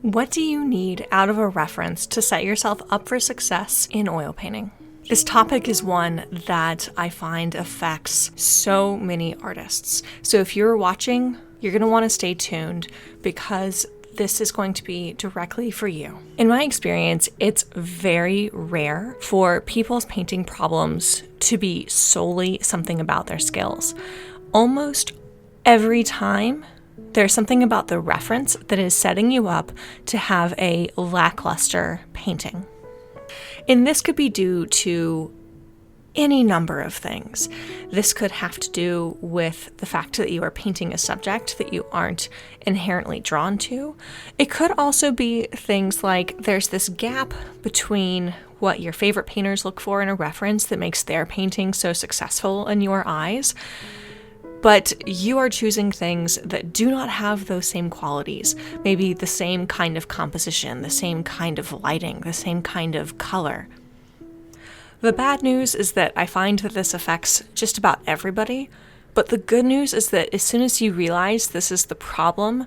What do you need out of a reference to set yourself up for success in oil painting? This topic is one that I find affects so many artists. So if you're watching, you're going to want to stay tuned because this is going to be directly for you. In my experience, it's very rare for people's painting problems to be solely something about their skills. Almost every time, there's something about the reference that is setting you up to have a lackluster painting. And this could be due to any number of things. This could have to do with the fact that you are painting a subject that you aren't inherently drawn to. It could also be things like there's this gap between what your favorite painters look for in a reference that makes their painting so successful in your eyes. But you are choosing things that do not have those same qualities, maybe the same kind of composition, the same kind of lighting, the same kind of color. The bad news is that I find that this affects just about everybody, but the good news is that as soon as you realize this is the problem,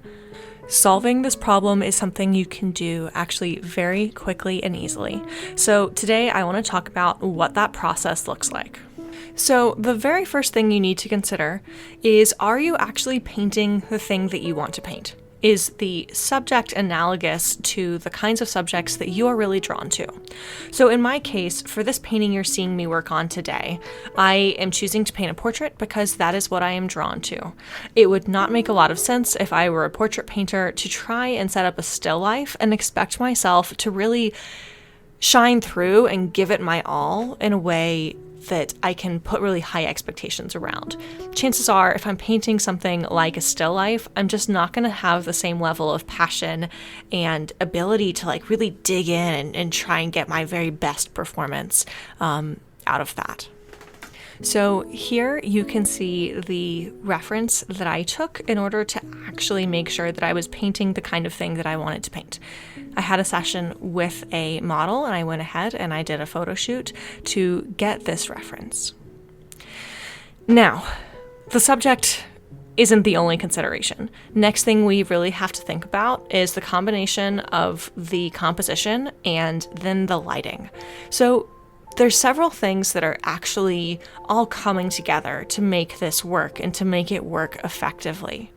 solving this problem is something you can do actually very quickly and easily. So today I want to talk about what that process looks like. So the very first thing you need to consider is, are you actually painting the thing that you want to paint? Is the subject analogous to the kinds of subjects that you are really drawn to? So in my case, for this painting you're seeing me work on today, I am choosing to paint a portrait because that is what I am drawn to. It would not make a lot of sense if I were a portrait painter to try and set up a still life and expect myself to really shine through and give it my all in a way that I can put really high expectations around. Chances are, if I'm painting something like a still life, I'm just not going to have the same level of passion and ability to really dig in and try and get my very best performance out of that. So here you can see the reference that I took in order to actually make sure that I was painting the kind of thing that I wanted to paint. I had a session with a model and I went ahead and I did a photo shoot to get this reference. Now, the subject isn't the only consideration. Next thing we really have to think about is the combination of the composition and then the lighting. So there's several things that are actually all coming together to make this work and to make it work effectively.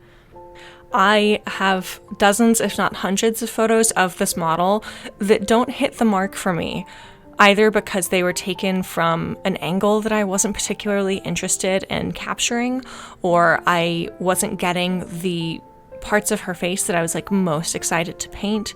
I have dozens, if not hundreds, of photos of this model that don't hit the mark for me, either because they were taken from an angle that I wasn't particularly interested in capturing, or I wasn't getting the parts of her face that I was most excited to paint.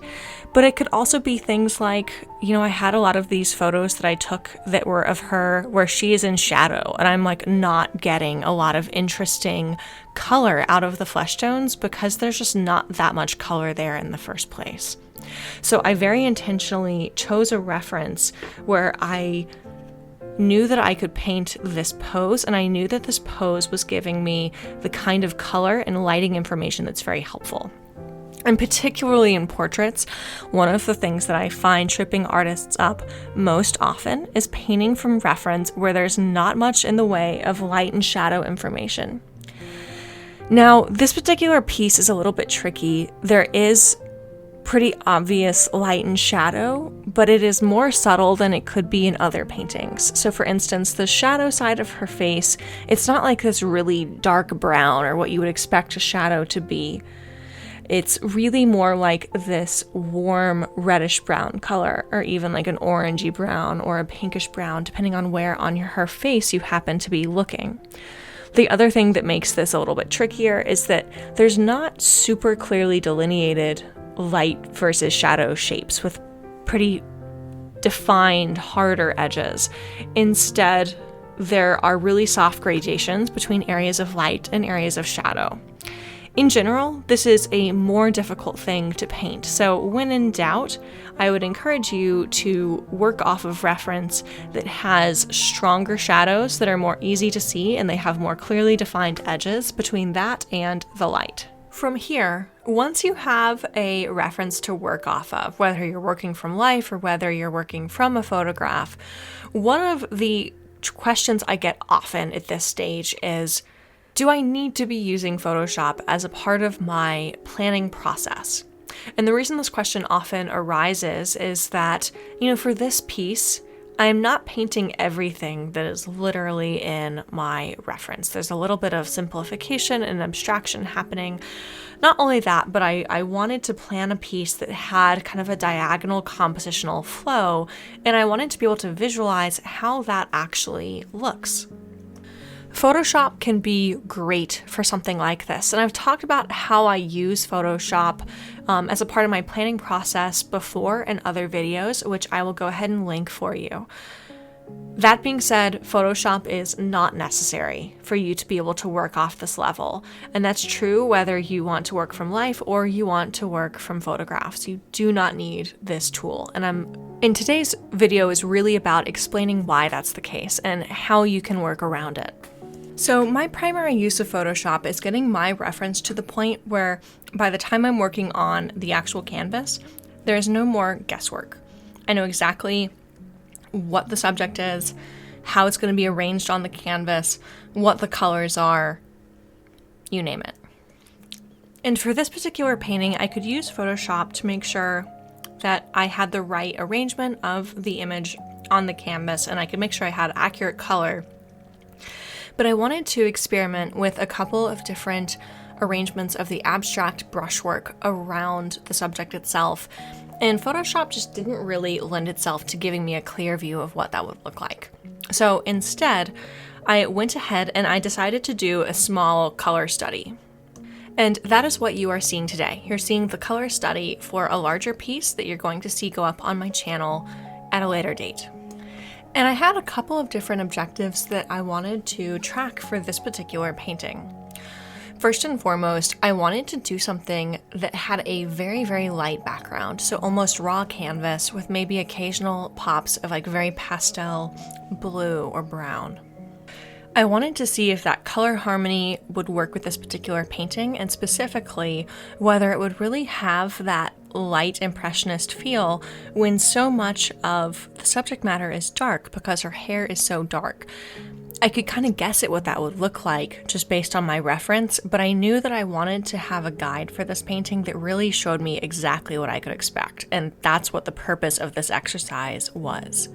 But it could also be things like, I had a lot of these photos that I took that were of her where she is in shadow and I'm not getting a lot of interesting color out of the flesh tones because there's just not that much color there in the first place. So I very intentionally chose a reference where I knew that I could paint this pose, and I knew that this pose was giving me the kind of color and lighting information that's very helpful. And particularly in portraits, one of the things that I find tripping artists up most often is painting from reference where there's not much in the way of light and shadow information. Now, this particular piece is a little bit tricky. There is pretty obvious light and shadow, but it is more subtle than it could be in other paintings. So for instance, the shadow side of her face, it's not like this really dark brown or what you would expect a shadow to be. It's really more like this warm reddish brown color, or even like an orangey brown or a pinkish brown, depending on where on her face you happen to be looking. The other thing that makes this a little bit trickier is that there's not super clearly delineated light versus shadow shapes with pretty defined, harder edges. Instead, there are really soft gradations between areas of light and areas of shadow. In general, this is a more difficult thing to paint, so when in doubt, I would encourage you to work off of reference that has stronger shadows that are more easy to see and they have more clearly defined edges between that and the light. From here, once you have a reference to work off of, whether you're working from life or whether you're working from a photograph, one of the questions I get often at this stage is, do I need to be using Photoshop as a part of my planning process? And the reason this question often arises is that, for this piece, I'm not painting everything that is literally in my reference. There's a little bit of simplification and abstraction happening. Not only that, but I wanted to plan a piece that had kind of a diagonal compositional flow, and I wanted to be able to visualize how that actually looks. Photoshop can be great for something like this, and I've talked about how I use Photoshop as a part of my planning process before in other videos, which I will go ahead and link for you. That being said, Photoshop is not necessary for you to be able to work off this level, and that's true whether you want to work from life or you want to work from photographs. You do not need this tool, and in today's video is really about explaining why that's the case and how you can work around it. So my primary use of Photoshop is getting my reference to the point where by the time I'm working on the actual canvas, there is no more guesswork. I know exactly what the subject is, how it's going to be arranged on the canvas, what the colors are, you name it. And for this particular painting, I could use Photoshop to make sure that I had the right arrangement of the image on the canvas and I could make sure I had accurate color. But I wanted to experiment with a couple of different arrangements of the abstract brushwork around the subject itself, and Photoshop just didn't really lend itself to giving me a clear view of what that would look like. So instead, I went ahead and I decided to do a small color study. And that is what you are seeing today. You're seeing the color study for a larger piece that you're going to see go up on my channel at a later date. And I had a couple of different objectives that I wanted to track for this particular painting. First and foremost, I wanted to do something that had a very, very light background, so almost raw canvas with maybe occasional pops of like very pastel blue or brown. I wanted to see if that color harmony would work with this particular painting, and specifically whether it would really have that light impressionist feel when so much of the subject matter is dark because her hair is so dark. I could kind of guess at what that would look like just based on my reference, but I knew that I wanted to have a guide for this painting that really showed me exactly what I could expect, and that's what the purpose of this exercise was.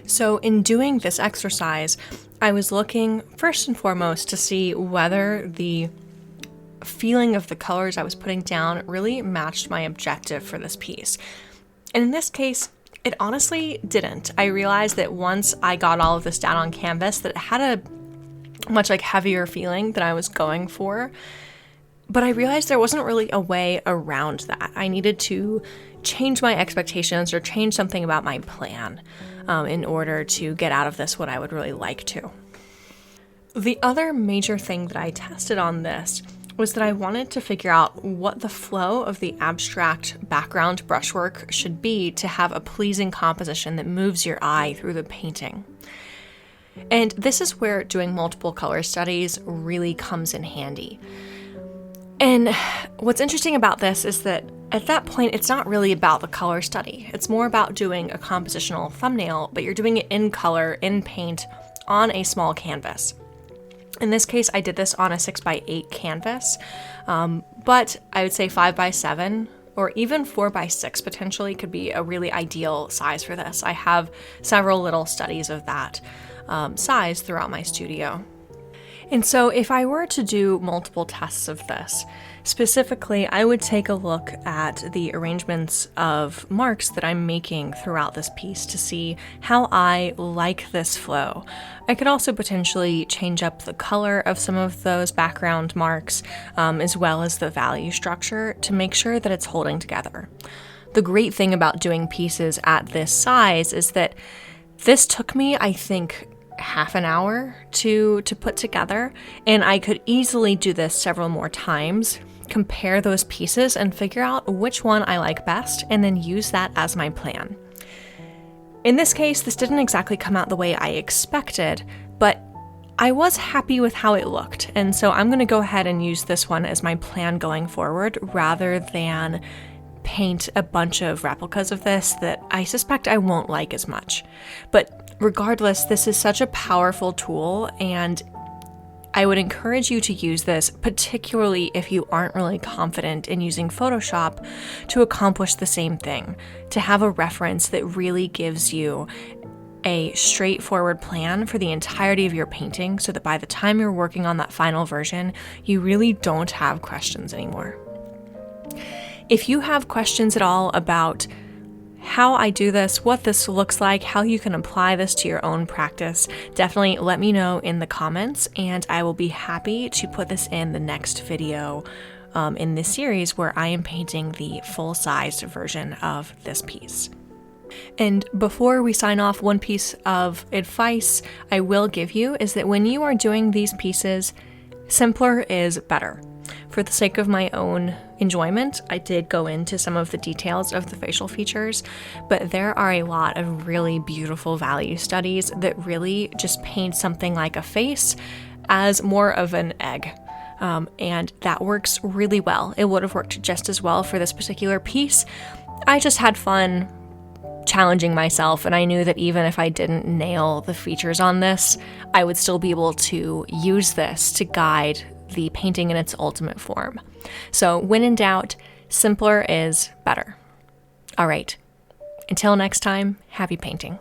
So in doing this exercise, I was looking first and foremost to see whether the feeling of the colors I was putting down really matched my objective for this piece. And in this case, it honestly didn't. I realized that once I got all of this down on canvas that it had a much heavier feeling than I was going for. But I realized there wasn't really a way around that. I needed to change my expectations or change something about my plan in order to get out of this what I would really like to. The other major thing that I tested on this was that I wanted to figure out what the flow of the abstract background brushwork should be to have a pleasing composition that moves your eye through the painting. And this is where doing multiple color studies really comes in handy. And what's interesting about this is that at that point, it's not really about the color study. It's more about doing a compositional thumbnail, but you're doing it in color, in paint, on a small canvas. In this case, I did this on a 6x8 canvas, but I would say 5x7 or even 4x6 potentially could be a really ideal size for this. I have several little studies of that size throughout my studio. And so if I were to do multiple tests of this, specifically, I would take a look at the arrangements of marks that I'm making throughout this piece to see how I like this flow. I could also potentially change up the color of some of those background marks, as well as the value structure to make sure that it's holding together. The great thing about doing pieces at this size is that this took me, I think, half an hour to put together, and I could easily do this several more times, compare those pieces and figure out which one I like best, and then use that as my plan. In this case, this didn't exactly come out the way I expected, but I was happy with how it looked, and so I'm going to go ahead and use this one as my plan going forward rather than paint a bunch of replicas of this that I suspect I won't like as much. But regardless, this is such a powerful tool, and I would encourage you to use this, particularly if you aren't really confident in using Photoshop to accomplish the same thing, to have a reference that really gives you a straightforward plan for the entirety of your painting so that by the time you're working on that final version, you really don't have questions anymore. If you have questions at all about how I do this, what this looks like, how you can apply this to your own practice, definitely let me know in the comments, and I will be happy to put this in the next video in this series where I am painting the full-sized version of this piece. And before we sign off, one piece of advice I will give you is that when you are doing these pieces, simpler is better. For the sake of my own enjoyment, I did go into some of the details of the facial features, but there are a lot of really beautiful value studies that really just paint something like a face as more of an egg. And that works really well. It would have worked just as well for this particular piece. I just had fun challenging myself, and I knew that even if I didn't nail the features on this, I would still be able to use this to guide the painting in its ultimate form. So when in doubt, simpler is better. All right, until next time, happy painting.